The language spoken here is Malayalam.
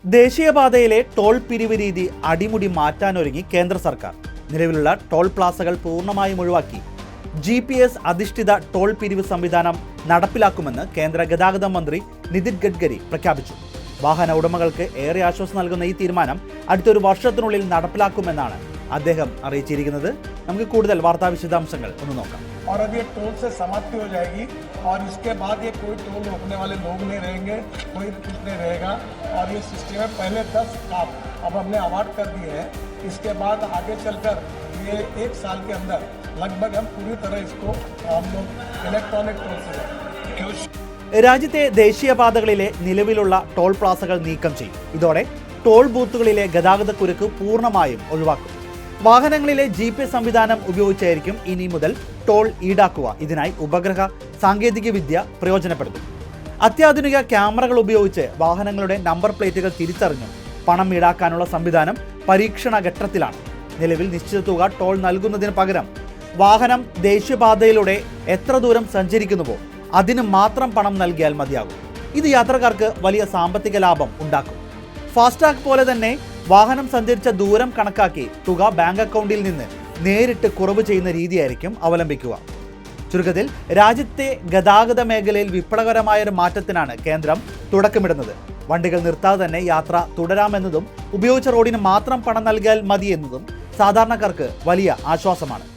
ദേശീയപാതയിലെ ടോൾ പിരിവ് രീതി അടിമുടി മാറ്റാനൊരുങ്ങി കേന്ദ്ര സർക്കാർ. നിലവിലുള്ള ടോൾ പ്ലാസകൾ പൂർണ്ണമായും ഒഴിവാക്കി GPS അധിഷ്ഠിത ടോൾ പിരിവ് സംവിധാനം നടപ്പിലാക്കുമെന്ന് കേന്ദ്ര ഗതാഗത മന്ത്രി നിതിൻ ഗഡ്കരി പ്രഖ്യാപിച്ചു. വാഹന ഉടമകൾക്ക് ഏറെ ആശ്വാസം നൽകുന്ന ഈ തീരുമാനം അടുത്തൊരു വർഷത്തിനുള്ളിൽ നടപ്പിലാക്കുമെന്നാണ് അദ്ദേഹം അറിയിച്ചിരിക്കുന്നത്. നമുക്ക് കൂടുതൽ വാർത്താ വിശദാംശങ്ങൾ ഒന്ന് നോക്കാം. और अब ये टोल से समाप्ति हो जाएगी और इसके बाद ये कोई टोल रोकने वाले लोग नहीं रहेंगे, कोई कुछ नहीं रहेगा। और ये सिस्टम है, पहले 10 काम अब हमने अवार्ड कर दिए हैं। इसके बाद आगे चलकर ये 1 साल के अंदर लगभग हम पूरी तरह इसको हम लोग इलेक्ट्रॉनिक टोल से രാജ്യത്തെ ദേശീയപാതകളിലെ നിലവിലുള്ള ടോൾ പ്ലാസകൾ നീക്കം ചെയ്യും. ഇതോടെ ടോൾ ബൂത്തുകളിലെ ഗതാഗതക്കുരുക്ക് പൂർണ്ണമായും ഒഴിവാക്കും. വാഹനങ്ങളിലെ GPS സംവിധാനം ഉപയോഗിച്ചായിരിക്കും ഇനി മുതൽ ടോൾ ഈടാക്കുക. ഇതിനായി ഉപഗ്രഹ സാങ്കേതികവിദ്യ പ്രയോജനപ്പെടുത്തും. അത്യാധുനിക ക്യാമറകൾ ഉപയോഗിച്ച് വാഹനങ്ങളുടെ നമ്പർ പ്ലേറ്റുകൾ തിരിച്ചറിഞ്ഞ് പണം ഈടാക്കാനുള്ള സംവിധാനം പരീക്ഷണ ഘട്ടത്തിലാണ്. നിലവിൽ നിശ്ചിത തുക ടോൾ നൽകുന്നതിന് പകരം വാഹനം ദേശീയപാതയിലൂടെ എത്ര ദൂരം സഞ്ചരിക്കുന്നുവോ അതിന് മാത്രം പണം നൽകിയാൽ മതിയാകും. ഇത് യാത്രക്കാർക്ക് വലിയ സാമ്പത്തിക ലാഭം ഉണ്ടാക്കും. ഫാസ്ടാഗ് പോലെ തന്നെ വാഹനം സഞ്ചരിച്ച ദൂരം കണക്കാക്കി തുക ബാങ്ക് അക്കൗണ്ടിൽ നിന്ന് നേരിട്ട് കുറവ് ചെയ്യുന്ന രീതിയായിരിക്കും അവലംബിക്കുക. ചുരുക്കത്തിൽ രാജ്യത്തെ ഗതാഗത മേഖലയിൽ വിപ്ലവകരമായൊരു മാറ്റത്തിനാണ് കേന്ദ്രം തുടക്കമിടുന്നത്. വണ്ടികൾ നിർത്താതെ തന്നെ യാത്ര തുടരാമെന്നതും ഉപയോഗിച്ച റോഡിന് മാത്രം പണം നൽകിയാൽ മതിയെന്നതും സാധാരണക്കാർക്ക് വലിയ ആശ്വാസമാണ്.